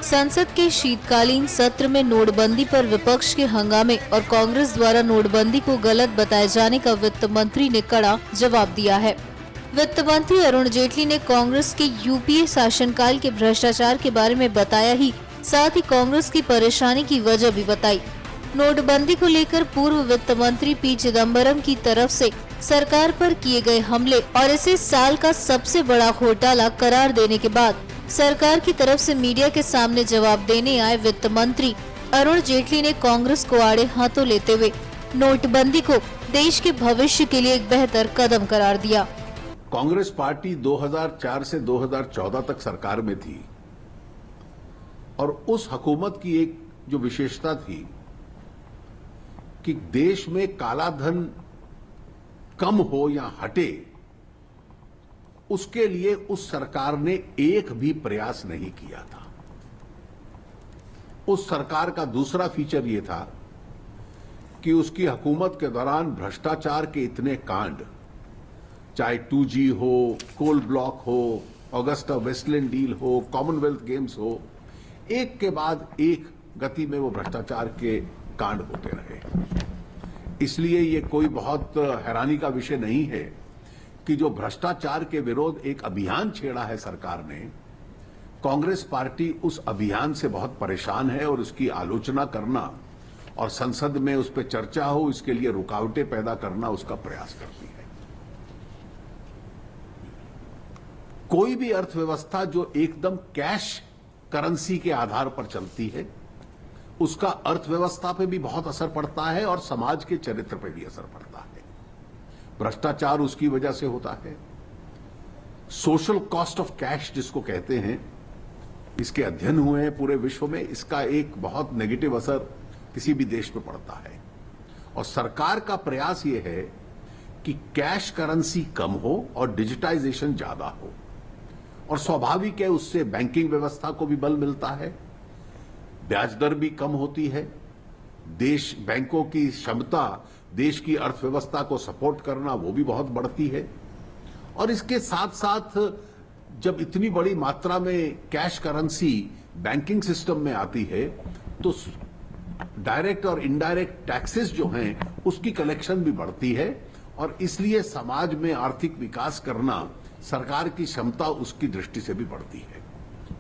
संसद के शीतकालीन सत्र में नोटबंदी पर विपक्ष के हंगामे और कांग्रेस द्वारा नोटबंदी को गलत बताए जाने का वित्त मंत्री ने कड़ा जवाब दिया है। वित्त मंत्री अरुण जेटली ने कांग्रेस के यूपीए शासनकाल के भ्रष्टाचार के बारे में बताया ही साथ ही कांग्रेस की परेशानी की वजह भी बताई। नोटबंदी को लेकर पूर्व वित्त मंत्री पी चिदम्बरम की तरफ से सरकार पर किए गए हमले और इसे साल का सबसे बड़ा घोटाला करार देने के बाद सरकार की तरफ से मीडिया के सामने जवाब देने आए वित्त मंत्री अरुण जेटली ने कांग्रेस को आड़े हाथों लेते हुए नोटबंदी को देश के भविष्य के लिए एक बेहतर कदम करार दिया। कांग्रेस पार्टी 2004 से 2014 तक सरकार में थी और उस हुकूमत की एक जो विशेषता थी कि देश में काला धन कम हो या हटे, उसके लिए उस सरकार ने एक भी प्रयास नहीं किया था। उस सरकार का दूसरा फीचर यह था कि उसकी हुकूमत के दौरान भ्रष्टाचार के इतने कांड, चाहे 2G हो, कोल ब्लॉक हो, ऑगस्टा वेस्टलैंड डील हो, कॉमनवेल्थ गेम्स हो, एक के बाद एक गति में वो भ्रष्टाचार के कांड होते रहे। इसलिए ये कोई बहुत हैरानी का विषय नहीं है कि जो भ्रष्टाचार के विरोध एक अभियान छेड़ा है सरकार ने, कांग्रेस पार्टी उस अभियान से बहुत परेशान है और उसकी आलोचना करना और संसद में उस पर चर्चा हो, इसके लिए रुकावटें पैदा करना उसका प्रयास करती है। कोई भी अर्थव्यवस्था जो एकदम कैश करेंसी के आधार पर चलती है, उसका अर्थव्यवस्था पे भी बहुत असर पड़ता है और समाज के चरित्र पे भी असर पड़ता है। भ्रष्टाचार उसकी वजह से होता है। सोशल कॉस्ट ऑफ कैश जिसको कहते हैं, इसके अध्ययन हुए हैं पूरे विश्व में, इसका एक बहुत नेगेटिव असर किसी भी देश पे पड़ता है। और सरकार का प्रयास यह है कि कैश करेंसी कम हो और डिजिटाइजेशन ज्यादा हो, और स्वाभाविक है उससे बैंकिंग व्यवस्था को भी बल मिलता है, ब्याज दर भी कम होती है, देश बैंकों की क्षमता देश की अर्थव्यवस्था को सपोर्ट करना वो भी बहुत बढ़ती है। और इसके साथ साथ जब इतनी बड़ी मात्रा में कैश करेंसी बैंकिंग सिस्टम में आती है तो डायरेक्ट और इनडायरेक्ट टैक्सेस जो हैं उसकी कलेक्शन भी बढ़ती है, और इसलिए समाज में आर्थिक विकास करना सरकार की क्षमता उसकी दृष्टि से भी बढ़ती है।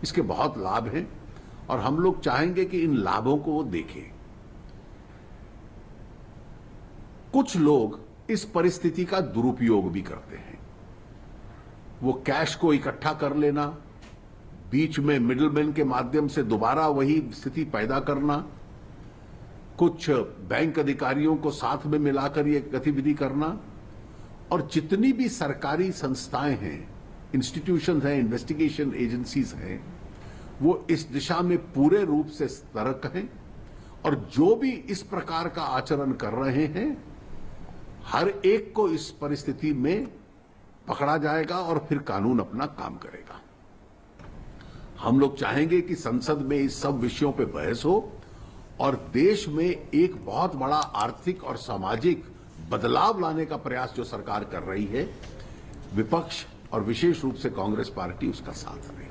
इसके बहुत लाभ हैं और हम लोग चाहेंगे कि इन लाभों को वो देखें। कुछ लोग इस परिस्थिति का दुरुपयोग भी करते हैं। वो कैश को इकट्ठा कर लेना, बीच में मिडलमैन के माध्यम से दोबारा वही स्थिति पैदा करना, कुछ बैंक अधिकारियों को साथ में मिलाकर ये गतिविधि करना, और जितनी भी सरकारी संस्थाएं हैं, इंस्टीट्यूशंस हैं, इन्वेस्टिगेशन एजेंसीज हैं, वो इस दिशा में पूरे रूप से सतर्क हैं और जो भी इस प्रकार का आचरण कर रहे हैं, हर एक को इस परिस्थिति में पकड़ा जाएगा और फिर कानून अपना काम करेगा। हम लोग चाहेंगे कि संसद में इस सब विषयों पे बहस हो और देश में एक बहुत बड़ा आर्थिक और सामाजिक बदलाव लाने का प्रयास जो सरकार कर रही है, विपक्ष और विशेष रूप से कांग्रेस पार्टी उसका साथ रहे।